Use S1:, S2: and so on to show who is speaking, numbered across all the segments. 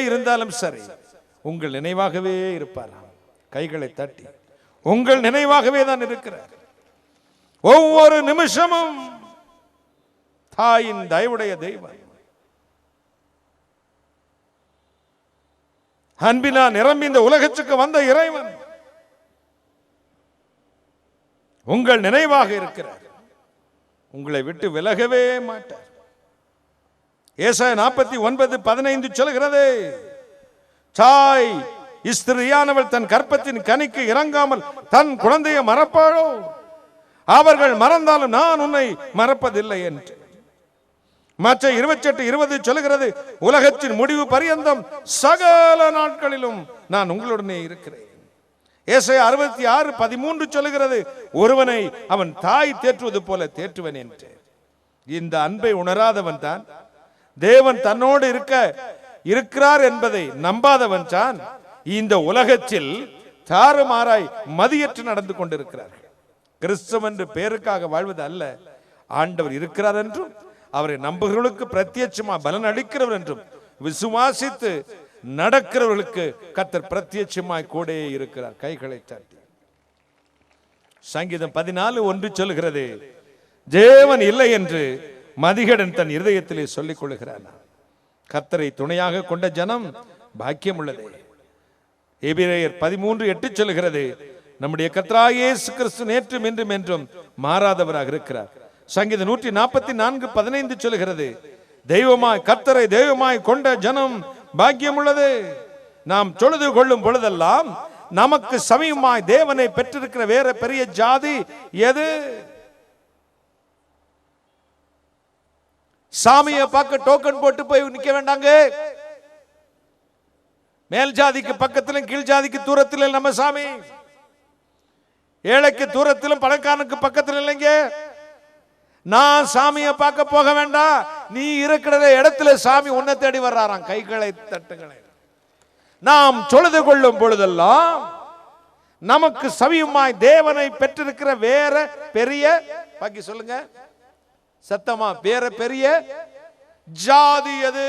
S1: இருந்தாலும் சரி உங்கள் நினைவாகவே இருப்பாராம். கைகளை தட்டி உங்கள் நினைவாகவே தான் இருக்கிறார். ஒவ்வொரு நிமிஷமும் தாயின் தயவுடைய தெய்வம், அன்பினா நிரம்பி இந்த உலகத்துக்கு வந்த இறைவன் உங்கள் நினைவாக இருக்கிறார். உங்களை விட்டு விலகவே மாட்டார். ஏசாயா 49:15 சொல்கிறது, தாய் ஸ்திரியானவள் தன் கற்பத்தின் கனிக்கு இறங்காமல் தன் குழந்தையை மறப்பாளோ? அவர்கள் மறந்தாலும் நான் உன்னை மறப்பதில்லை என்று. மற்ற 28:20 சொல்கிறது, உலகத்தின் முடிவு பரியந்தம் சகல நாட்களிலும் நான் உங்களுடனே இருக்கிறேன். ஏசாயா 66:13 சொல்கிறது, ஒருவனை அவன் தாய் தேற்றுவது போல தேற்றுவன் என்று. இந்த அன்பை உணராதவன் தான், தேவன் தன்னோடு இருக்கிறார் என்பதை நம்பாதவன் தான் இந்த உலகத்தில் தாறுமாறாய் மதியற்று நடந்து கொண்டிருக்கிறார்கள். கிறிஸ்தவ என்று பெயருக்காக வாழ்வது அல்ல, ஆண்டவர் இருக்கிறார் என்றும் அவரை நம்புகிறவர்களுக்கு பிரத்யட்சமா பலன் அளிக்கிறவர் என்றும் விசுவாசித்து நடக்கிறவர்களுக்கு கர்த்தர் பிரத்யட்சமாய் கூட இருக்கிறார். கைகளை தட்டி சங்கீதம் 14:1 சொல்கிறது, தேவன் இல்லை என்று மதிகடன் தன் இருதயத்திலே சொல்லிக் கொள்கிறான். கர்த்தரை துணையாக கொண்ட ஜனம் பாக்கியம் உள்ளதே. எபிரேயர் 13:8 சொல்கிறது, நம்முடைய கர்த்தராகிய இயேசு கிறிஸ்து நேற்றும் இன்றும் என்றும் மாறாதவராக இருக்கிறார். சங்கீதம் 144:15 சொல்கிறது, தெய்வமாய் கர்த்தரை தெய்வமாய் கொண்ட ஜனம் பாக்கியம் உள்ளது. நாம் தொழுது கொள்ளும் பொழுதெல்லாம் நமக்கு சமீபமாய் தேவனை பெற்றிருக்கிற வேற பெரிய ஜாதி எது? சாமியை பார்க்க டோக்கன் போட்டு போய் நிக்க வேண்டாங்க. மேல் ஜாதிக்கு பக்கத்திலும் கீழ் ஜாதிக்கு தூரத்தில் நம்ம சாமி, ஏழைக்கு தூரத்திலும் பணக்காரனுக்கு பக்கத்தில் இல்லைங்க. நான் சாமியை பார்க்க போக வேண்டாம், நீ இருக்கிற இடத்துல சாமி உன்னை தேடி வர்றாராம். கைகளை தட்டுகளை நாம் தொழுது கொள்ளும் பொழுதெல்லாம் நமக்கு சமீபமாய் தேவனை பெற்றிருக்கிற வேற பெரிய, பாக்கி சொல்லுங்க சத்தமா, வேற பெரிய ஜாதி எது?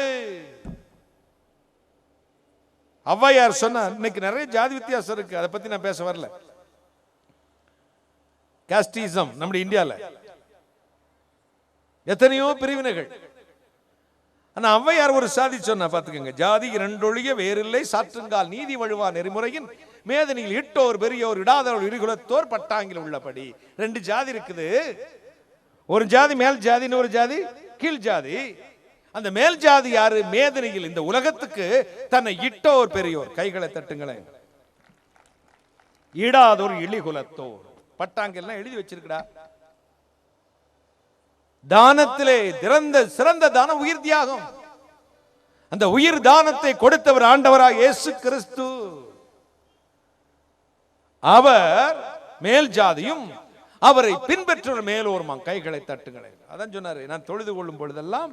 S1: ஔவையார் சொன்ன, இன்னைக்கு நிறைய ஜாதி வித்தியாசம் இருக்கு, அதை பத்தி நான் பேச வரல. காஸ்டிசம் நம்முடைய இந்தியால எத்தனையோ பிரிவினைகள். ஆனா ஔவையார் ஒரு சாதி சொன்ன பாத்துக்கங்க, ஜாதி இரண்டொழிய வேறில்லை சாற்றுங்கால் நீதி வழுவா நெறிமுறையின் மேதனியில் இட்டோர் பெரியோர் இடாதோர் இரிகுலத்தோர் பட்டாங்கில் உள்ளபடி. ரெண்டு ஜாதி இருக்குது, ஒரு ஜாதி மேல் ஜாதி, ஒரு ஜாதி கீழ் ஜாதி. அந்த மேல் ஜாதி யாரு? மேதனியில் இந்த உலகத்துக்கு தன்னை இட்டோர் பெரியோர். கைகளை தட்டுங்களேன். இடாதோர் இழிகுலத்தோர் பட்டாங்கெல்லாம் எழுதி வச்சிருக்கடா. தானத்திலே சிறந்த தானம் உயிர் தியாகம். அந்த உயிர் தானத்தை கொடுத்தவர் ஆண்டவராக இயேசு கிறிஸ்து. அவர் மேல் ஜாதியும் அவரை பின்பற்றுவர் மேலோருமா. கைகளை தட்டுங்களேன். அதான் சொன்னாரு, நான் தொழுது கொள்ளும் பொழுதெல்லாம்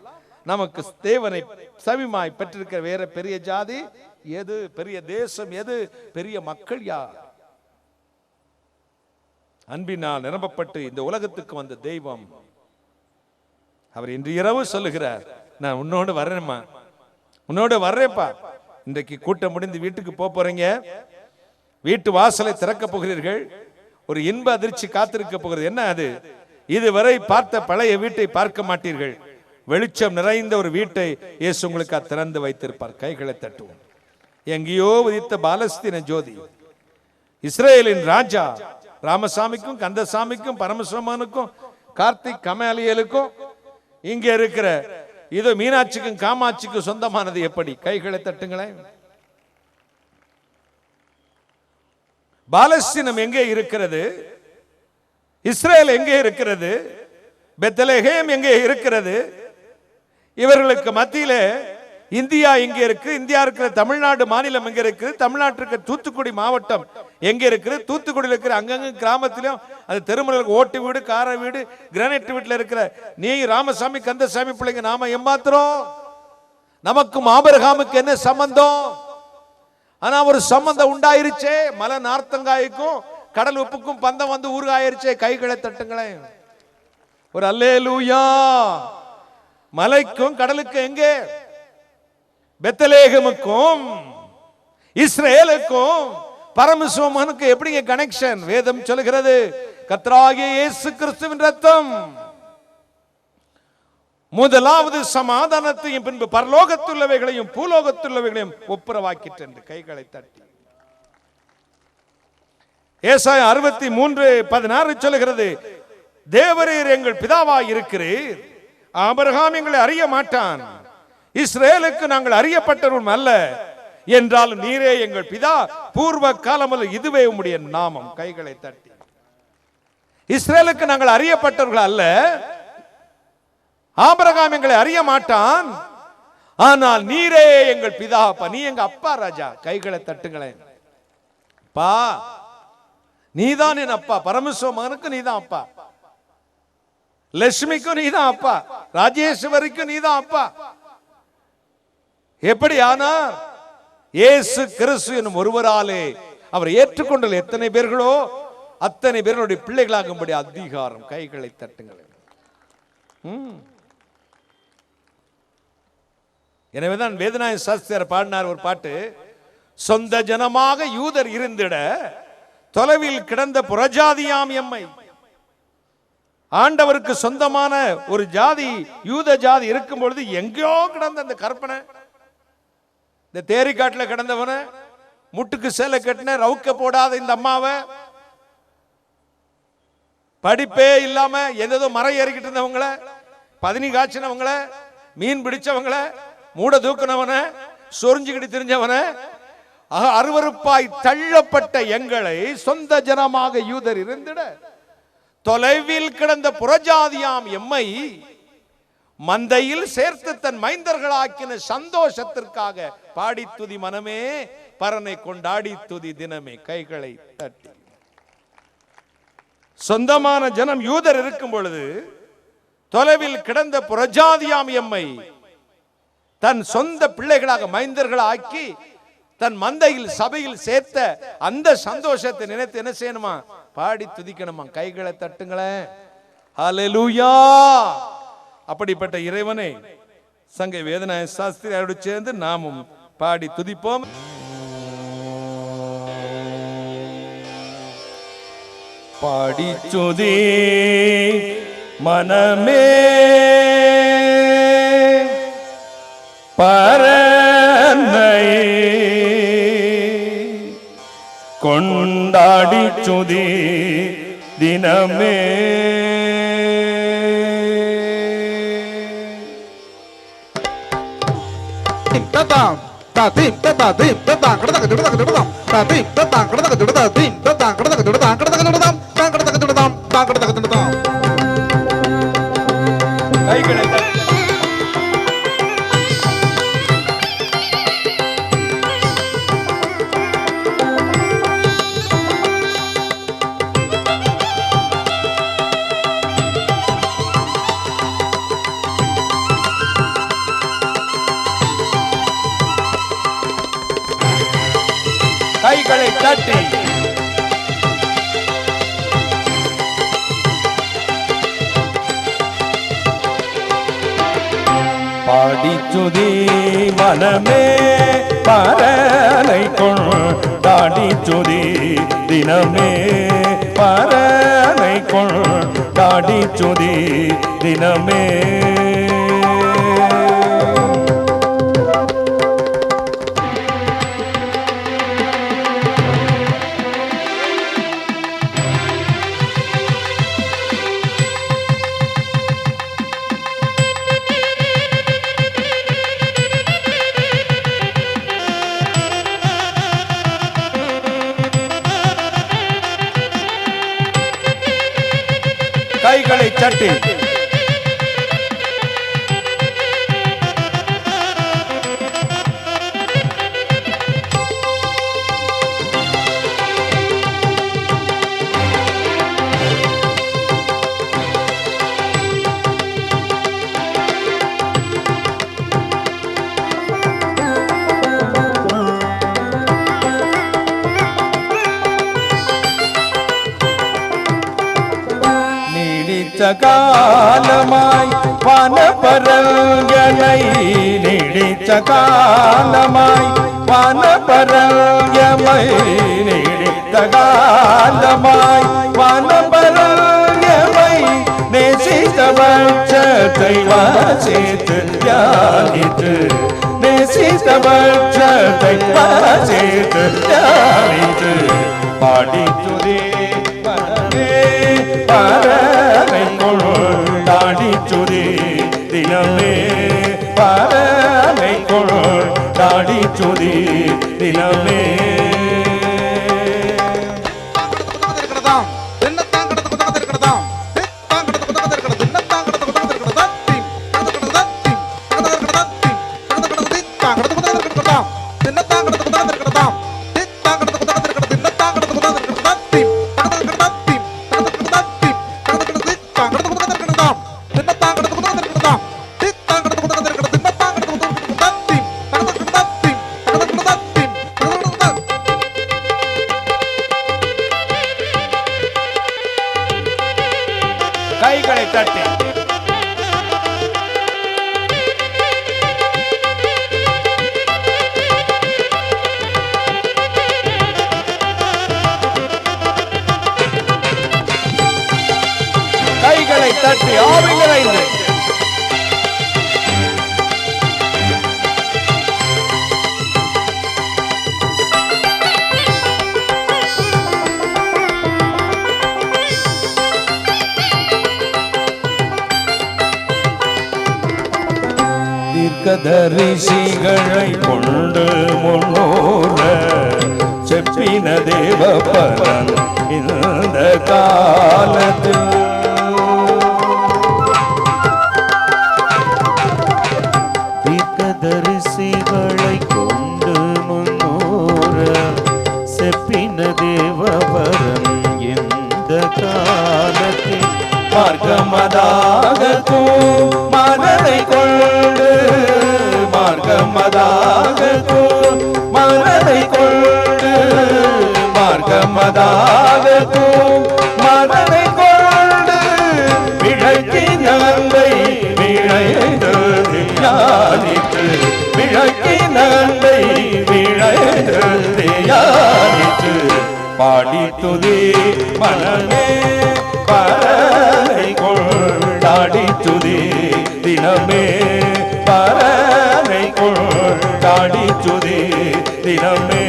S1: நமக்கு தேவனை சமீபமாய் பெற்றிருக்கிற வேற பெரிய ஜாதி எது? பெரிய தேசம் எது? பெரிய மக்கள் யார்? அன்பினால் நிரம்பப்பட்டு இந்த உலகத்துக்கு வந்த தெய்வம் அவர் இன்று இரவு சொல்லுகிறார், நான் உன்னோடு வர்றேன்மா, உன்னோடு வர்றேப்பா. இன்றைக்கு கூட்டம் முடிந்து வீட்டுக்கு போறீங்க, வீட்டு வாசலை திறக்க போகிறீர்கள். ஒரு இன்ப அதிர்ச்சி காத்திருக்க போகிறது. என்ன அது? இதுவரை பார்த்த பழைய வீட்டை பார்க்க மாட்டீர்கள். வெளிச்சம் நிறைந்த ஒரு வீட்டை இயேசு உங்களுக்கு திறந்து வைத்திருப்பார். கைகளை தட்டுவோம். எங்கேயோ உதித்த பாலஸ்தீன ஜோதி, இஸ்ரேலின் ராஜா ராமசாமிக்கும் கந்தசாமிக்கும் பரமசிவமானுக்கும் கார்த்திக் கமாலியலுக்கும் இங்க இருக்கிற இதோ மீனாட்சிக்கும் காமாட்சிக்கும் சொந்தமானது எப்படி? கைகளை தட்டுங்களேன். பாலஸ்தீனம் எங்கே இருக்கிறது? இஸ்ரேல் எங்கே இருக்கிறது? பெத்லகேம் எங்கே இருக்கிறது? இவர்களுக்கு மத்தியிலே இந்தியா எங்கே இருக்கு? இந்தியா இருக்கிற தமிழ்நாடு மாநிலம் எங்கே இருக்கு? தமிழ்நாட்டிற்கு தூத்துக்குடி மாவட்டம் எங்கே இருக்கு? தூத்துக்குடியில் இருக்கிற அங்கங்க கிராமத்திலும் அது தெருமுறைகளுக்கு ஓட்டு வீடு, கார வீடு, கிரானைட் வீட்டில் இருக்கிற நீ ராமசாமி கந்தசாமி பிள்ளைங்க நாம ஏமாத்துறோம். நமக்கும் ஆபிரகாமுக்கு என்ன சம்பந்தம்? ஆனா ஒரு சம்பந்தம் உண்டாயிருச்சே. மலை நார்த்தங்காய்க்கும் கடல் உப்புக்கும் பந்தம் வந்து ஊறுகாயிருச்சே. கைகளை தட்டுங்களேன். ஒரு அல்லேலூயா. மலைக்கும் கடலுக்கு எங்கே? பெத்லகேமுக்கும் இஸ்ரேலுக்கும் பரமசுவமனுக்கு எப்படிங்க கனெக்ஷன்? வேதம் சொல்கிறது கர்த்தராகிய இயேசு கிறிஸ்துவின் ரத்தம் முதலாவது சமாதானத்தையும் பின்பு பரலோகத்துள்ளவைகளையும் பூலோகத்துள்ளவைகளையும் ஒப்புரவாக்கிற்று என்று கைகளை தட்டி. ஏசாயா 63:16 சொல்கிறது, தேவரீர் எங்கள் பிதாவாய் இருக்கிறீர், ஆபிரகாம் எங்களை அறிய மாட்டான், இஸ்ரேலுக்கு நாங்கள் அறியப்பட்டவரும் அல்ல என்றாலும் நீரே எங்கள் பிதா, பூர்வ காலமல்ல இதுவே உம்முடைய நாமம். கைகளை தட்டி. இஸ்ரேலுக்கு நாங்கள் அறியப்பட்டவர்கள் அல்ல, ஆபிரகாம் எங்களை அறிய மாட்டான், ஆனால் நீரே எங்கள் பிதா, நீ எங்க அப்பா ராஜா. கைகளை தட்டுங்களேன். பா நீதான் என் அப்பா. பரமேஸ்வரனுக்கு நீதான் அப்பா, லட்சுமிக்கும் நீதான் அப்பா, ராஜேஸ்வரிக்கும் நீதான் அப்பா. எப்படி ஆனார்? இயேசு கிறிஸ்து என்னும் ஒருவராலே அவர் ஏற்றுக்கொண்ட எத்தனை பேர்களோ அத்தனை பேர்களுடைய பிள்ளைகளாகும்படி அதிகாரம். கைகளை தட்டுங்கள். எனவேதான் வேதநாய சாஸ்திரியார் பாடினார் ஒரு பாட்டு, சொந்த ஜனமாக யூதர் இருந்திட தொலைவில் கிடந்த புறஜாதியாம் எம்மை. ஆண்டவருக்கு சொந்தமான ஒரு ஜாதி யூத ஜாதி இருக்கும் பொழுது எங்கேயோ கிடந்த அந்த கற்பனை, இந்த தேரிக்காட்டில் கிடந்தவன, முட்டுக்கு சேலை கட்டின ரவுக்க போடாத இந்த அம்மாவை, படிப்பே இல்லாம ஏதோ மரம் ஏறிக்கிட்டு இருந்தவங்கள, பதினி காய்ச்சினவங்கள, மீன் பிடிச்சவங்கள, மூட தூக்குனவன, சொரிஞ்சுக்கிட்டு தெரிஞ்சவன, அருவருப்பாய் தள்ளப்பட்ட எங்களை சொந்த ஜனமாக யூதர் இருந்திட தொலைவில் கிடந்த புறஜாதியாம் எம்மை மந்தையில் சேர்த்து தன் மைந்தர்களாக்கின சந்தோஷத்திற்காக பாடி துதி மனமே, பரனை கொண்டாடி துதி தினமே. கைகளை தட்டி. சொந்தமான ஜனம் யூதர் இருக்கும் பொழுது தொலைவில் கிடந்த புறஜாதியாம் எம்மை தன் சொந்த பிள்ளைகளாக மைந்தர்களாக்கி தன் மந்தையில் சபையில் சேர்த்த அந்த சந்தோஷத்தை நினைத்து என்ன செய்யணுமா? பாடி துதிக்கணுமா? கைகளை தட்டுங்களேன். ஹல்லேலூயா. அப்படிப்பட்ட இறைவனை சங்கை வேதநாய சாஸ்திரியோடு சேர்ந்து நாமும் பாடி துதிப்போம். பாடி துதி மனமே, பரனை கொண்டாடி துதி தினமே. கைகளை தட்டி பாடி துதி மனமே, பரனை கொண்டாடி துதி தினமே, பரனை கொண்டாடி துதி தினமே. கைகளை தட்டி காலமாய் வானபரங்கனை நீடித்த காலமாய் காலமாய் வானபரல்யமை நீடித்த காலமாய் வானபரல்யமை நேசித்த பட்சத்தை வாசித்து தியானித்து நேசித்த பட்சத்தை வாசித்து தியானித்து பாடி துதி பரமே பரமை கொண்டாடி துதி தினமே பரமை கொண்டாடி துதி தினமே கைகளை தட்டி கைகளை தட்டி ஆவி நிறைந்து தீர்க்கதரிசிகளை கொண்டு முன்னோர செப்பின தேவ பரன் இந்த காலத்தில்
S2: தீர்க்கதரிசிகளை கொண்டு முன்னோர செப்பின தேவ பரன் இந்த காலத்தில்
S1: மார்க்கமதாக மனதை கொண்டு மார்க்கமதாக மனதை கொண்டு மார்க்கமதாக மனதை கொண்டு விளக்கின் அன்பை விளைந்து தியானித்து விளக்கின் அன்பை விளைந்து தியானித்து பாடி துதி மனமே பரனை கொண்டாடி துதி தினமே பரனை கொண்டாடி துதி தினமே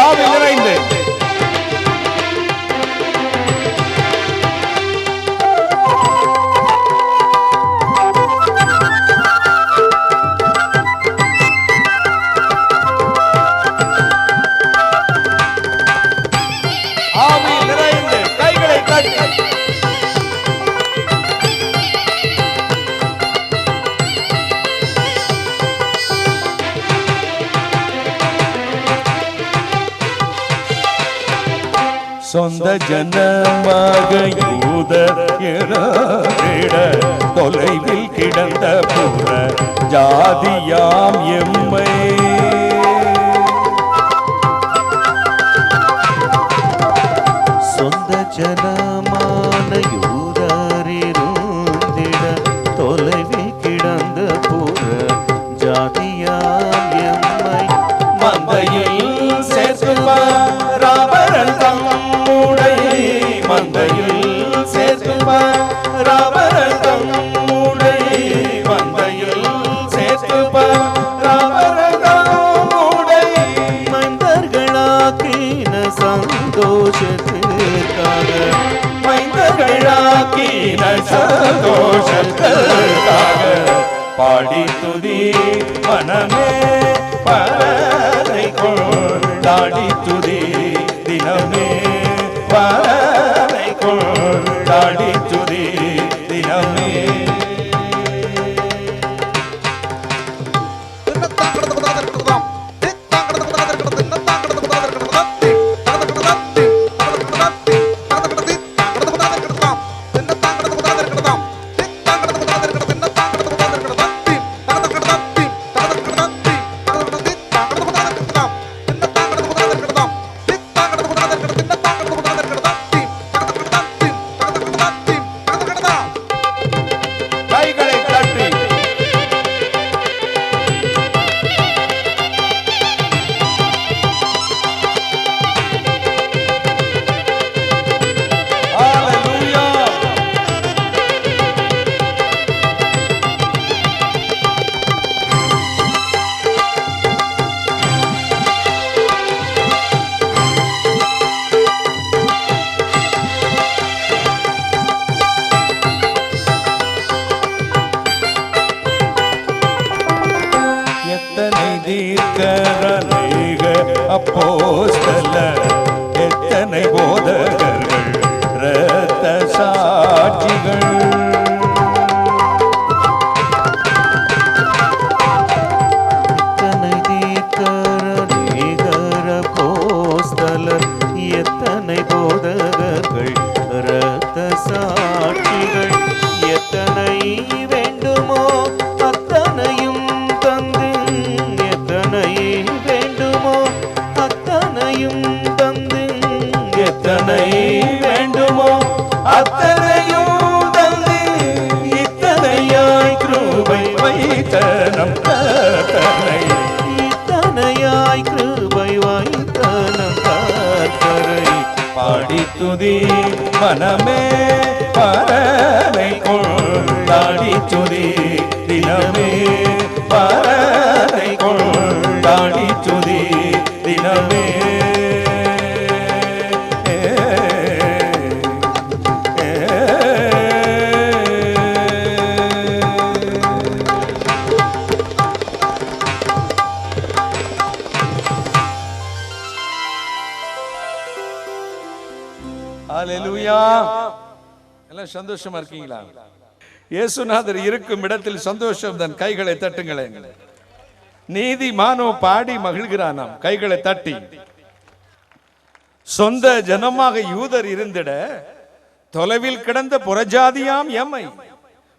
S1: ஆவி நிறைந்து ஆவி நிறைந்து கைகளை தட்டி சொந்த ஜனமாக யூதர் என தொலைவில் கிடந்த புற ஜாதியாம் எம்மை
S2: சொந்த ஜனமான யூதரிருந்திட தொலைவில் கிடந்த புற ஜாதியாம் எம்மை
S1: மந்தையில் சேர்த்துவார் ராபரன் தம்முடை மந்தையில் சேர்த்துவார் ராபரன் தம்முடை மந்தையில் சேர்த்துவார் ராபரன் தம்முடை
S2: மைந்தர்களாக்கின சந்தோஷத்திற்காக
S1: மைந்தர்களாக்கின சந்தோஷத்திற்காக பாடி துதி மனமே பரனை கொண்டாடி துதி தினமே பரனை கொண்டாடி துதி தினமே அப்போஸ்தலர், எத்தனை போதகர்கள், இரத்த சாட்சிகள்.
S2: எத்தனை தீர்க்கர் அநேகர் அப்போஸ்தலர், எத்தனை போதகர்கள், இரத்த சாட்சிகள். எத்தனை வேண்டுமோ அத்தனையும் தந்து, எத்தனை வேண்டுமோ அத்தனையும் தந்து,
S1: எத்தனை வேண்டுமோ அத்தனையும் தந்து, இத்தனையாய் கிருபை வைத்த நம் கர்த்தரை,
S2: இத்தனையாய் கிருபை வைத்த நம் கர்த்தரை.
S1: பாடி துதி மனமே பரனை கொண்டாடி துதி தினமே, பரனை கொண்டாடி துதி தினமே. ஹல்லேலூயா. எல்லாம் சந்தோஷமா இருக்கீங்களா? இயேசுநாதர் இருக்கும் இடத்தில் சந்தோஷம் தன் கைகளை தட்டுங்களேன். நீதிமானோ பாடி மகிழ்கிறானாம் கைகளை தட்டி. சொந்த ஜனமாக யூதர் இருந்திட தொலைவில் கிடந்த புறஜாதியாம் எம்மை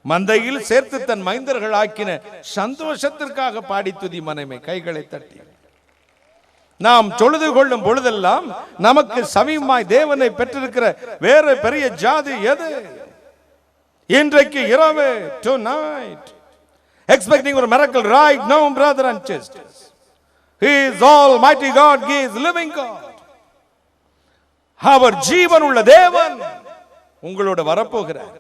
S1: மந்தையில் சேர்த்து தன் மைந்தர்கள் ஆக்கின சந்தோஷத்திற்காக பாடி துதி மனமே கைகளை தட்டி. நாம் தொழுது கொள்ளும் பொழுதெல்லாம் நமக்கு சமீபமாய் தேவனை பெற்றிருக்கிற வேற பெரிய ஜாதி எது? இன்றைக்கு இரவு, tonight, expecting a miracle right now, brother and sisters. He is Almighty God, He is living God. அவர் ஜீவன் உள்ள தேவன் உங்களோட வரப்போகிறார்.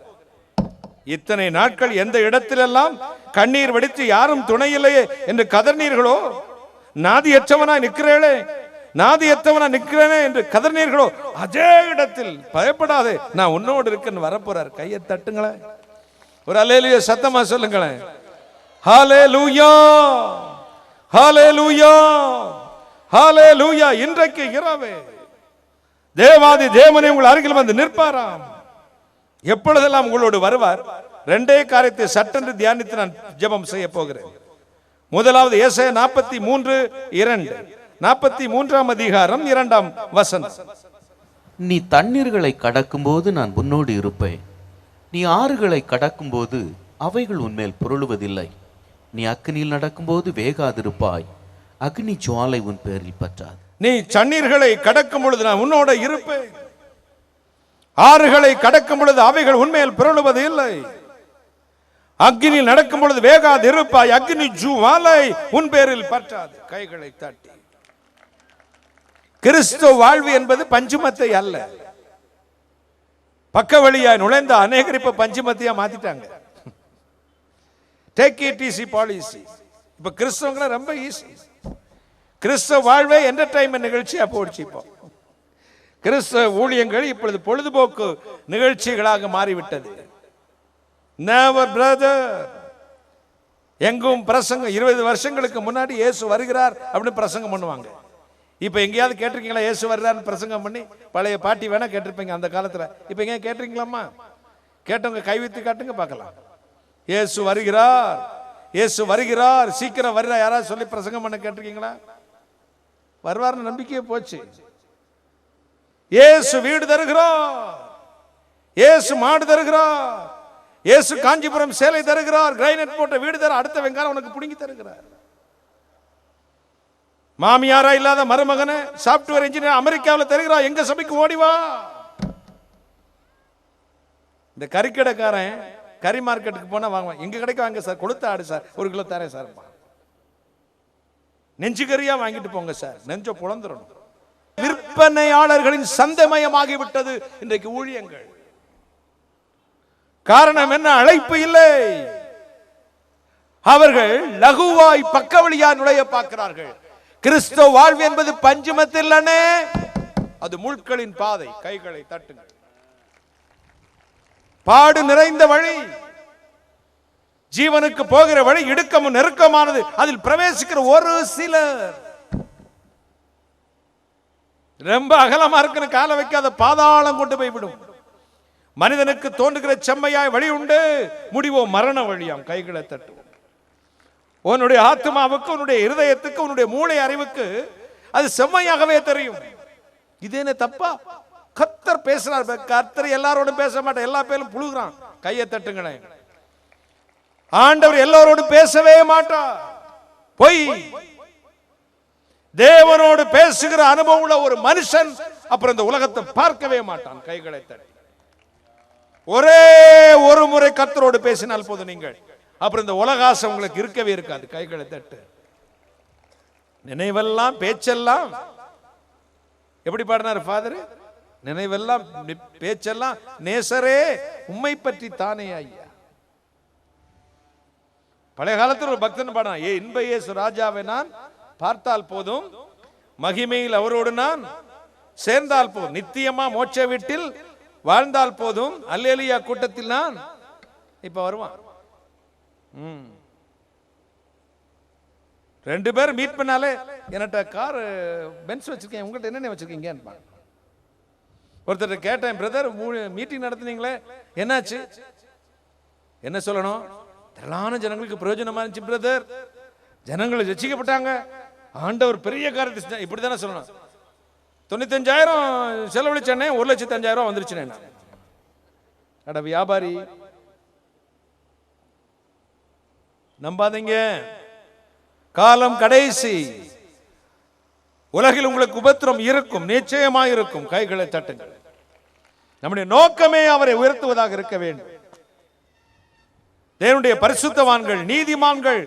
S1: இத்தனை நாட்கள் எந்த இடத்திலெல்லாம் கண்ணீர் வடித்து யாரும் துணையில்லையே என்று கதர்னீர்களோ, நாதியற்றவனாய் நிற்கிறேனே, நாதியற்றவனாய் நிற்கிறேனே என்று கதர்னீர்களோ, அதே இடத்தில் பயப்படாதே, நான் உன்னோடு இருக்கேன்னு வரப்போறார். கையை தட்டுங்களேன், ஒரு அல்லேலூயா சத்தமா சொல்லுங்களேன். ஹல்லேலூயா, ஹல்லேலூயா, ஹல்லேலூயா. இன்றைக்கு இரவே தேவாதி தேவனே உங்கள் அருகில் வந்து நிற்பாராம். எப்பொழுதெல்லாம் உங்களோடு வருவார்? ரெண்டே காரியத்தை சட்டென்று தியானித்து நான் ஜெபம் செய்ய போகிறேன். முதலாவது ஏசாயா 43:2, 43ஆம் அதிகாரம் 2ஆம் வசனம்.
S2: நீ தண்ணீர்களை கடக்கும்போது நான் உன்னோடு இருப்பேன், நீ ஆறுகளை கடக்கும்போது அவைகள் உன்மேல் புரளுவதில்லை. நீ அக்னியில் நடக்கும்போது வேகாதிருப்பாய், அக்னி ஜுவாலை உன் பேரில் பற்றாது.
S1: நீ தண்ணீர்களை கடக்கும் பொழுது நான் உன்னோட இருப்பேன், ஆறுகளை கடக்கும் பொழுது அவைகள் உன்மேல் புரளுவது இல்லை. அக்னியில் நடக்கும் பொழுது வேகாது இருப்பாய், அக்னி ஜுவாலை உன் பேரில் பற்றாது. கைகளை தட்டி. கிறிஸ்துவ வாழ்வு என்பது பஞ்சுமத்தை அல்ல. பக்க வழியாய் நுழைந்த அநேகர் இப்ப பஞ்சுமத்தையா மாத்திட்டாங்க. Take it easy policy. இப்ப கிறிஸ்தவங்களை ரொம்ப ஈஸி. கிறிஸ்தவ வாழ்வே என்டர்டைன்மெண்ட் நிகழ்ச்சியா போச்சு. இப்போ கிறிஸ்தவ ஊழியங்கள் இப்பொழுது பொழுதுபோக்கு நிகழ்ச்சிகளாக மாறிவிட்டது. Never brother. எங்கும் பிரசங்கம். 20 வருஷங்களுக்கு முன்னாடி இயேசு வருகிறார் அப்படின்னு பிரசங்கம் பண்ணுவாங்க. இப்ப எங்கேயாவது கேட்டிருக்கீங்களா இயேசு வருகிறார்னு பிரசங்கம் பண்ணி? பழைய பாட்டி வேணா கேட்டிருப்பீங்க அந்த காலத்துல. இப்ப எங்க கேட்டிருக்கீங்களாமா? கேட்டவங்க கைவித்து காட்டுங்க பார்க்கலாம். இயேசு வருகிறார், இயேசு வருகிறார், சீக்கிரம் வருகிறா யாராவது சொல்லி பிரசங்கம் பண்ண கேட்டிருக்கீங்களா? வருவார்னு நம்பிக்கையே போச்சு. இயேசு வீடு தருகிறார், இயேசு மாடு தருகிறார், இயேசு காஞ்சிபுரம் சேலை தருகிறார், கிரைனட் போட்ட வீடு தர, அடுத்த வெங்காயம் உனக்கு புடுங்கி தருகிறார். மாமியாரா இல்லாத மருமகனை சாப்ட்வேர் இன்ஜினியர் அமெரிக்காவில் தருகிறார், எங்க சபைக்கு ஓடிவா. இந்த கறிக்கடைக்காரன் கறி மார்க்கெட்டுக்கு போனா வாங்குவான், எங்க கடைக்கு வாங்க சார், கொடுத்த ஆடு சார், 1 கிலோ தரேன் சார். நெஞ்சு கறியா வாங்கிட்டு போங்க சார், நெஞ்ச புலந்துடணும். விற்பனையாளர்களின் சந்தமயமாகி விட்டது இன்றைக்கு ஊழியங்கள். காரணம் என்ன? அழைப்பு இல்லை. அவர்கள் லகுவாய் பக்க வழியா நுழைய பார்க்கிறார்கள். கிறிஸ்தவ வாழ்வு என்பது பஞ்சுமத்தில், அது முட்களின் பாதை. கைகளை தட்டுங்கள். பாடு நிறைந்த வழி, ஜீவனுக்கு போகிற வழி இடுக்கமும் நெருக்கமானது. அதில் பிரவேசிக்கிற ஒரு சிலர். ரொம்ப அகலமா இருக்குன்னு காலை வைக்காத, பாதாளம் கொண்டு போய் விடும். மனிதனுக்கு தோன்றுகிற செம்மையாய் வழி உண்டு, முடிவோ மரண வழியாம். கைகளை தட்டுவோம். உன்னுடைய ஆத்மாவுக்கு, உன்னுடைய இருதயத்துக்கு, உன்னுடைய மூளை அறிவுக்கு அது செம்மையாகவே தெரியும். இது என்ன தப்பா? கர்த்தர் பேசுறார். கர்த்தர் எல்லாரோடும் பேச மாட்டார், எல்லா பேரும் புழுகிறான். கையை தட்டுங்களேன். ஆண்டவர் எல்லாரோடும் பேசவே மாட்டார். பொய். தேவனோடு பேசுகிற அனுபவம் உள்ள ஒரு மனுஷன் அப்புறம் இந்த உலகத்தை பார்க்கவே மாட்டான். கைகளை தட்டி ஒரே ஒரு முறை கர்த்தரோடு பேசினால் போதும் நீங்கள், அப்புறம் இந்த உலகாசை உங்களுக்கு இருக்கவே இருக்காது. கைகளை தட்டு. நினைவெல்லாம் பேச்செல்லாம் எப்படி பாடினார் ஃபாதர்? நினைவெல்லாம் பேச்செல்லாம் நேசரே உம்மை பற்றி தானே ஐயா. பழைய காலத்தில் ஒரு பக்தன் பாடினான், ஏ இன்ப இயேசு ராஜாவை நான் பார்த்தால் போதும், மகிமையில் அவரோடு நான் சேர்ந்தால் போதும், நித்தியமா மோட்ச வீட்டில் வாழ்ந்தால் போதும், அல்லேலூயா கூட்டத்தில் நான். இப்ப வருவான். ரெண்டு பேரும் மீட் பண்ணாலே, என்கிட்ட கார் பென்ஸ் வச்சிருக்கேன், உங்கள்கிட்ட என்னென்ன வச்சிருக்கீங்க? ஒருத்தர் கேட்டேன், பிரதர் மீட்டிங் நடத்துனீங்களே என்னாச்சு? என்ன சொல்லணும்? திரளான ஜனங்களுக்கு பிரயோஜனமா இருந்துச்சு பிரதர், ஜனங்கள் ரட்சிக்கப்பட்டாங்க, ஆண்டவர் பெரிய காரியத்தை, இப்படி தானே சொல்லணும். 95,000 செலவழிச்சேனே, 1,05,000 வந்துருச்சு. அட வியாபாரி, நம்பாதீங்க. காலம் கடைசி. உலகில் உங்களுக்கு உபத்திரம் இருக்கும், நிச்சயமா இருக்கும். கைகளை தட்டுங்கள். நம்முடைய நோக்கமே அவரை உயர்த்துவதாக இருக்க வேண்டும். தேவனுடைய பரிசுத்தவான்கள், நீதிமான்கள்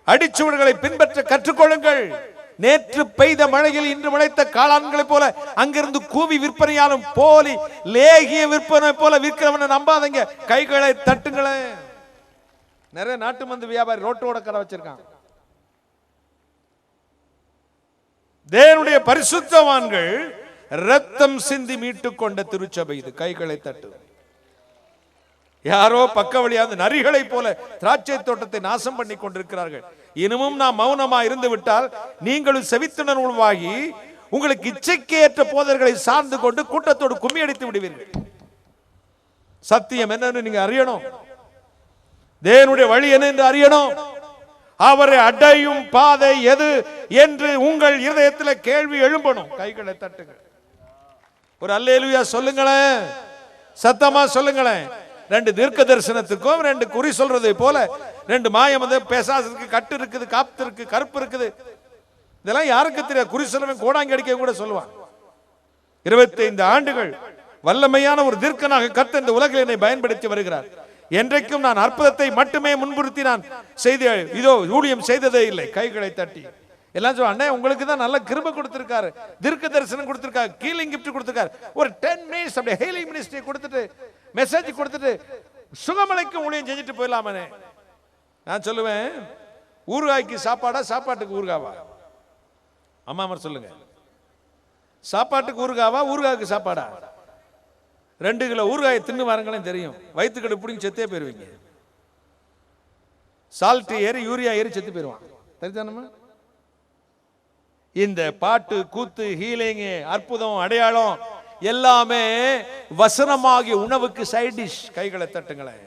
S1: அடிச்சுவடுகளை பின்பற்ற கற்றுக்கொள்ளுங்கள். நேற்று பெய்த மழையில் இன்று முளைத்த காளான்களை போல அங்கிருந்து கூவி விற்பனையாலும் போலி லேகிய விற்பனை போல விற்கிறவனை நம்பாதீங்க. கைகளை தட்டுங்களே. நிறைய நாட்டு மந்து வியாபாரி ரோட்டோட கடை வச்சிருக்காங்க. தேவனுடைய பரிசுத்தவான்கள் ரத்தம் சிந்தி மீட்டுக் கொண்ட திருச்சபை இது. கைகளை தட்டு. யாரோ பக்க வழியாக நரிகளை போல திராட்சை தோட்டத்தை நாசம் பண்ணி கொண்டிருக்கிறார்கள். இன்னமும் நாம் மௌனமா இருந்து விட்டால் நீங்களும் செவித்துணர்வாகி உங்களுக்கு இச்சைக்கு ஏற்ற போதர்களை சார்ந்து கொண்டு கூட்டத்தோடு கும்மி அடித்து விடுவீர்கள். சத்தியம் என்னன்னு நீங்க அறியணும். தேவனுடைய வழி என்ன என்று அறியணும். அவரை அடையும் பாதை எது என்று உங்கள் இருதயத்தில் கேள்வி எழும்பணும். கைகளை தட்டுங்கள். ஒரு அல்லேலூயா சொல்லுங்களேன், சத்தமா சொல்லுங்களேன். 2 தீர்க்க தரிசனத்துக்கும் 2 குறி சொல்றதை போல 2 மாயம் வந்து பேசாததுக்கு கட்டு இருக்குது, காப்பு இருக்கு, கருப்பு இருக்குது. இதெல்லாம் யாருக்கு தெரியாது? குறி சொல்றவன் கோடாங்கி அடிக்க கூட சொல்லுவான். 25 ஆண்டுகள் வல்லமையான ஒரு தீர்க்கனாக கர்த்தர் இந்த உலகில் என்னை பயன்படுத்தி வருகிறார். என்றைக்கும் நான் அற்புதத்தை மட்டுமே முன்னிறுத்தி நான் இதோ ஊழியம் செய்ததே இல்லை. கைகளை தட்டி எல்லாம் சொல்ல, அண்ணே உங்களுக்கு தான் நல்ல கிருபை கொடுத்திருக்காரு, தீர்க்க தரிசனம் கொடுத்திருக்காரு, ஹீலிங் கிஃப்ட் கொடுத்திருக்காரு. ஒரு 10 மினிட்ஸ் அப்படியே ஹீலிங் மினிஸ்ட்ரி கொடுத்துட்டு மெசேஜ் கொடுத்துட்டு சுகமலைக்கு ஊழியம் செஞ்சுட்டு போயிடலாமே. நான் சொல்லுவேன், ஊறுகாய்க்கு சாப்பாடா, சாப்பாட்டுக்கு ஊறுகாவா? அம்மா அம்மா சொல்லுங்க. சாப்பாட்டுக்கு ஊறுகாவா, ஊறுகாய்க்கு சாப்பாடா? 2 கிலோ ஊறுகாயை தின்னு வாருங்களேன், தெரியும். வயிற்றுக்கடை பிடிங்கி செத்தே போயிருவீங்க. சால்ட் ஏறி யூரியா ஏறி செத்து போயிருவான். சரிதானமா? இந்த பாட்டு, கூத்து, ஹீலிங், அற்புதம், அடையாளம் எல்லாமே வசனமாகிய உணவுக்கு சைட் டிஷ். கைகளை தட்டுங்களேன்.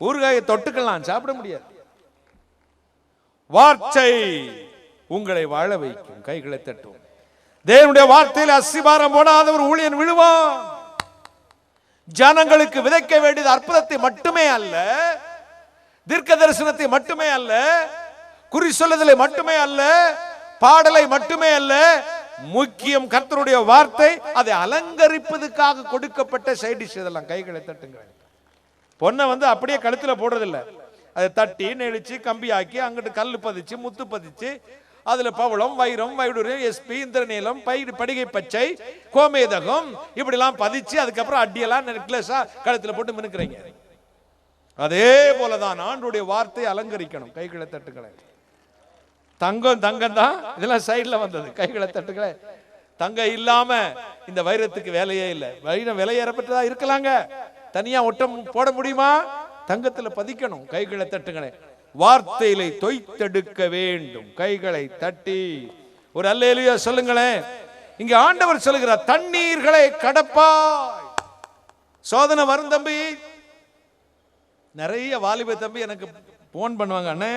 S1: ஊறுகாயை தொட்டுக்கலாம், சாப்பிட முடியாது. வார்த்தை உங்களை வாழ வைக்கும். கைகளை தட்டும். தேவனுடைய வார்த்தையில் அஸ்திபாரம் போடாத ஒரு ஊழியன் விழுவான். ஜனங்களுக்கு விதைக்க வேண்டியது அற்புதத்தை மட்டுமே அல்ல, தீர்க்க தரிசனத்தை மட்டுமே அல்ல, குறி சொல்லுதலை மட்டுமே அல்ல, பாடலை மட்டுமே அல்ல. முக்கியம் கர்த்தருடைய வார்த்தை. அதை அலங்கரிப்பதற்காக கொடுக்கப்பட்ட சைட் டிஷ் இதெல்லாம். கைகளை தட்டுங்க. பொண்ணை வந்து அப்படியே கழுத்துல போடுறதில்லை, அதை தட்டி நெளிச்சு கம்பி ஆக்கி அங்கிட்டு கல் பதிச்சு முத்து பதிச்சு அதுல பவளம், வைரம், வைடூரியம், எஸ்பி, இந்திரநீலம், படிகை பச்சை, கோமேதகம் இப்படிலாம் பதிச்சு அதுக்கப்புறம் அடியெல்லாம் நெக்லஸா கழுத்துல போட்டு மினுக்குறீங்க. அதே போலதான் ஆண்டவருடைய வார்த்தை அலங்கரிக்கணும். கைகளை தட்டுக்களை. தங்கம் தங்கம் தான், இதெல்லாம் சைட்ல வந்தது. கைகளை தட்டுக்களை. தங்கம் இல்லாம இந்த வைரத்துக்கு வேலையே இல்லை. வைரம் விலையேறப்பட்டதா இருக்கலாங்க, தனியா ஒட்டம் போட முடியுமா? தங்கத்துல பதிக்கணும். கைகளை தட்டுங்களே. வார்த்தையிலே தொய்த்தெடுக்க வேண்டும். கைகளை தட்டி ஒரு அல்லேலூயா சொல்லுங்களேன். இங்க ஆண்டவர் சொல்லுகிறார், தண்ணீர்களை கடப்பாய். சோதனை வரும் தம்பி. நிறைய வாலிப தம்பி எனக்கு போன் பண்ணுவாங்க, அண்ணே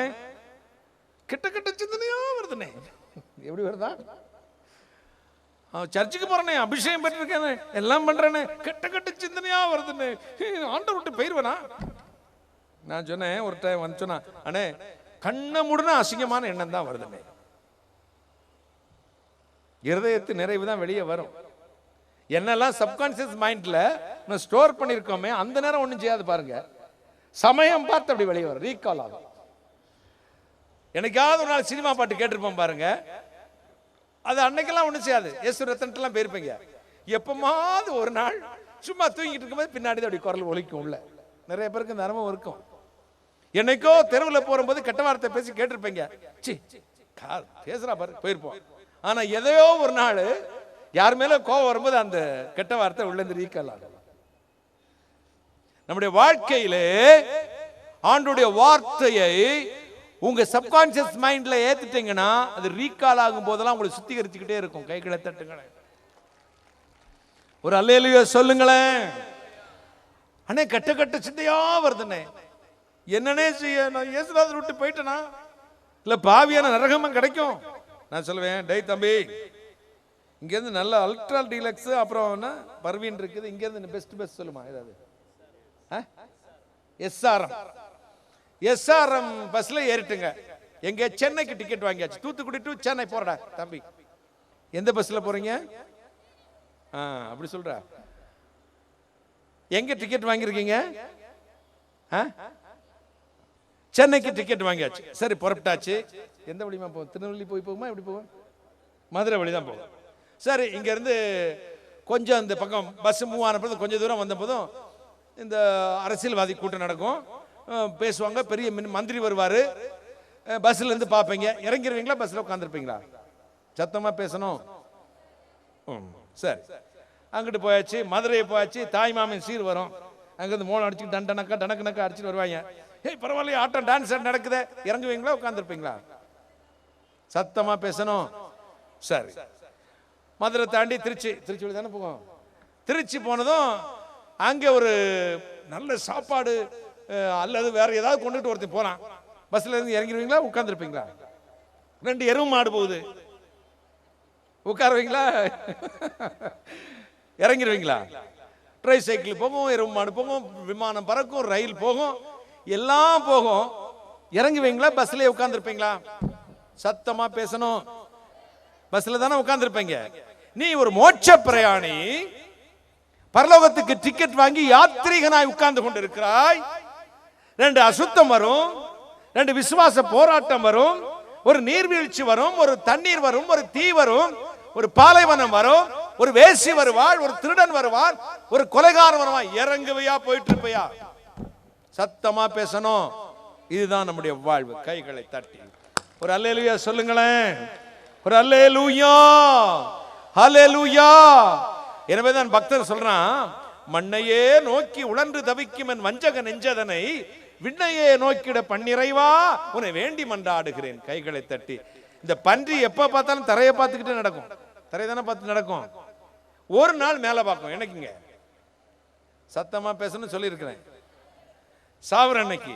S1: கிட்ட கிட்ட சிந்தனையா வருதுண்ணே. எப்படி வருதா? சர்ச்சுக்கு போறேனே, அபிஷேகம் பெற்றிருக்கேன், எல்லாம் பண்றேனே, கெட்ட கெட்ட சிந்தனையா வருதுன்னு ஆண்டவர் விட்டு போயிருவேனா? நான் சொன்னேன் ஒரு டைம் வந்து சொன்னா, அண்ணே கண்ணை மூடுனா அசிங்கமான எண்ணம் தான் வருதுண்ணே. இருதயத்து நிறைவு தான் வெளியே வரும். என்னெல்லாம் சப்கான்சியஸ் மைண்ட்ல ஸ்டோர் பண்ணிருக்கோமே அந்த நேரம் ஒண்ணும் செய்யாது பாருங்க, சமயம் பார்த்து அப்படி வெளியே வரும், ரீகால் ஆகும். எனக்காவது ஒரு நாள் சினிமா பாட்டு கேட்டிருப்போம் பாருங்க, அது அன்னைக்கெல்லாம் ஒன்றும் செய்யாது. இயேசு ரத்தனட்டெல்லாம் போயிருப்பீங்க. எப்பமாவது ஒரு நாள் சும்மா தூங்கிட்டு இருக்கும்போது பின்னாடி அப்படி குரல் ஒலிக்கும். உள்ள நிறைய பேருக்கு இந்த அனுபவம் இருக்கும். என்னைக்கோ தெருவில் போகும்போது கெட்ட வார்த்தை பேசி கேட்டிருப்பீங்க, சி பேசுறா பாரு போயிருப்போம். ஆனா எதையோ ஒரு நாள் யார் மேல கோவம் வரும்போது அந்த கெட்ட வார்த்தை உள்ள இருந்து ரீகால் ஆகும். நம்முடைய வாழ்க்கையிலே ஆண்டுடைய வார்த்தையை உங்க சப்கான்சியஸ் மைண்ட்ல ஏத்துட்டீங்கன்னா அது ரீகால் ஆகும் போதெல்லாம் உங்களை சுத்திகரிச்சுக்கிட்டே இருக்கும். கைகளை தட்டுங்களேன், ஒரு அல்லேலூயா சொல்லுங்களேன். அண்ணே கட்ட கட்ட சிந்தையா வருதுண்ணே, என்னன்னே செய்ய, நான் இயேசுநாதர் விட்டு போயிட்டேனா இல்ல பாவியான நரகமும் கிடைக்கும். நான் சொல்லுவேன், டேய் தம்பி, இங்க இருந்து நல்ல அல்ட்ரா டீலக்ஸ் அப்புறம் என்ன பர்வீன் இருக்குது, இங்க இருந்து பெஸ்ட் சொல்லுமா ஏதாவது? எஸ்ஆர்எம் பஸ்ல ஏறிட்டுங்க. எங்க சென்னைக்கு டிக்கெட் வாங்கியாச்சு, தூத்துக்குடி டு சென்னை போறடா தம்பி. எந்த பஸ்ல போறீங்க? அப்படி சொல்ற. எங்க டிக்கெட் வாங்கிருக்கீங்க? சென்னைக்கு டிக்கெட் வாங்கியாச்சு. சரி புறப்பட்டாச்சு. எந்த வழிமா போகும்? திருநெல்வேலி போய் போகுமா? எப்படி போகும்? மதுரை வழி தான் போகும். சரி, இங்க இருந்து கொஞ்சம் இந்த பக்கம் பஸ் மூவ் ஆன போது கொஞ்சம் தூரம் வந்த போதும் இந்த அரசியல்வாதி கூட்டம் நடக்கும், பேசுவாங்க, பெரிய மந்திரி வருவாரு. பஸ்ல இருந்து பார்ப்பீங்க, இறங்கிடுவீங்களா பஸ்ல உட்காந்துருப்பீங்களா? சத்தமா பேசணும். சரி, அங்கிட்டு போயாச்சு, மதுரையை போயாச்சு, தாய் மாமன் சீர் வரும். அங்கிருந்து மோளம் அடிச்சு டண்டனக்கா டனக்கனக்கா அடிச்சுட்டு வருவாங்க. ஏய் பரவாயில்ல, ஆட்டம் டான்ஸ் நடக்குது, இறங்குவீங்களா உட்காந்துருப்பீங்களா? சத்தமா பேசணும். சரி, மதுரை தாண்டி திருச்சி தானே போகும். திருச்சி போனதும் அங்கே ஒரு நல்ல சாப்பாடு அல்லது வேற ஏதாவது கொண்டுட்டு ஒருத்தர் போறான். பஸ்ல இருந்து இறங்கிடுவீங்களா உட்காந்துருப்பீங்களா? 2 எருவு மாடு போகுது, உட்காருவீங்களா இறங்கிடுவீங்களா? ட்ரை சைக்கிள் போகும், எருவு மாடு போகும், விமானம் பறக்கும், ரயில் போகும், எல்லாம் போகும். இறங்குவீங்களா பஸ்ல உட்காந்துருப்பீங்களா? சத்தமா பேசணும். பஸ்ல தானே உட்காந்துருப்பீங்க. நீ ஒரு மோட்ச பிரயாணி, பரலோகத்துக்கு டிக்கெட் வாங்கி யாத்ரீகனாய் உட்கார்ந்து கொண்டிருக்கிறாய். 2 அசுத்தம் வரும், 2 விசுவாச போராட்டம் வரும், ஒரு நீர்வீழ்ச்சி வரும், ஒரு தண்ணீர் வரும், ஒரு தீ வரும், ஒரு பாலைவனம் வரும், ஒரு வேசி வருவாள், ஒரு திருடன் வருவான், ஒரு கொலைகாரன் வருவான். இறங்குவையா போயிட்டு இருப்பையா? சத்தமா பேசணும். இதுதான் நம்முடைய வாழ்வு. கைகளை தட்டி ஒரு அல்லேலூயா சொல்லுங்களேன், ஒரு அல்லேலூயா, அல்லேலூயா. எனவே தான் பக்தர் சொல்றான், மண்ணையே நோக்கி உழன்று தவிக்கும் என் வஞ்சக நெஞ்சதனை விண்ணையே நோக்கிட பன்னிறைவா உன்னை வேண்டி மன்றாடுகிறேன். கைகளை தட்டி. இந்த பன்றி எப்ப பார்த்தாலும் தரையை பார்த்துக்கிட்டு நடக்கும், தரையை தானே பார்த்து நடக்கும். ஒரு நாள் மேல பார்க்கும். எனக்குங்க சத்தமா பேசணும்னு சொல்லி இருக்கிறேன். சாவர அன்னைக்கு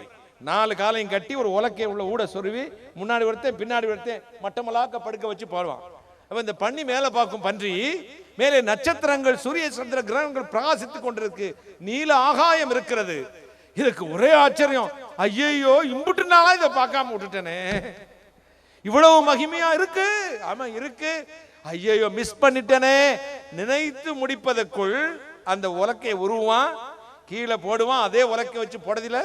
S1: 4 காலையும் கட்டி ஒரு உலக்கை உள்ள ஊட சொருவி முன்னாடி ஒருத்தன் பின்னாடி ஒருத்தன் மட்டமலாக்க படுக்க வச்சு பாடுவான். அப்ப இந்த பண்ணி மேல பார்க்கும் பன்றி, மேலே நட்சத்திரங்கள் சூரிய சந்திர கிரகங்கள் பிரகாசித்துக் கொண்டிருக்கு, நீல ஆகாயம் இருக்கிறது. இதுக்கு ஒரே ஆச்சரியம், ஐயோ இம்புட்டு நாளா இதை பார்க்காம விட்டுட்டேனே, இவ்வளவு மகிமையா இருக்கு. ஆமா இருக்கு, ஐயோ மிஸ் பண்ணிட்டேனே. நினைத்து முடிப்பதற்குள் அந்த உலக்கையை உருவான், கீழே போடுவான், அதே உலக்கை வச்சு போடுறதுல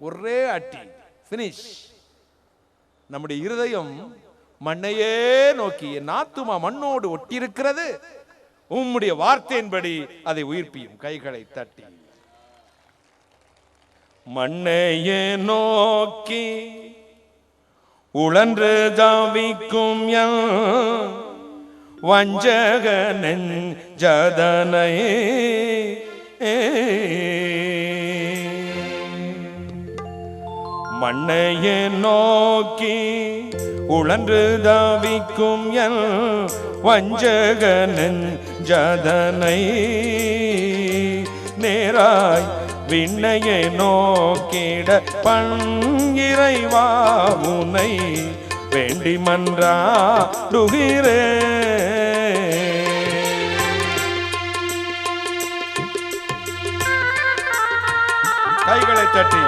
S1: ஒரே அட்டி, பினிஷ். நம்முடைய இருதயம் மண்ணையே நோக்கி, என் ஆத்துமா மண்ணோடு ஒட்டி இருக்கிறது, உம்முடைய வார்த்தையின்படி அதை உயிர்ப்பியும். கைகளை தட்டி மண்ணையே நோக்கி உழன்று தவிக்கும் வஞ்சக நெஞ்சதனை மண்ணையே நோக்கி உழன்று தாவிக்கும் என் வஞ்சகனன் ஜதனை நேராய் விண்ணையை நோக்கிட பங்கிறைவா உனை வேண்டி மன்றாடுகிறே. கைகளை தட்டி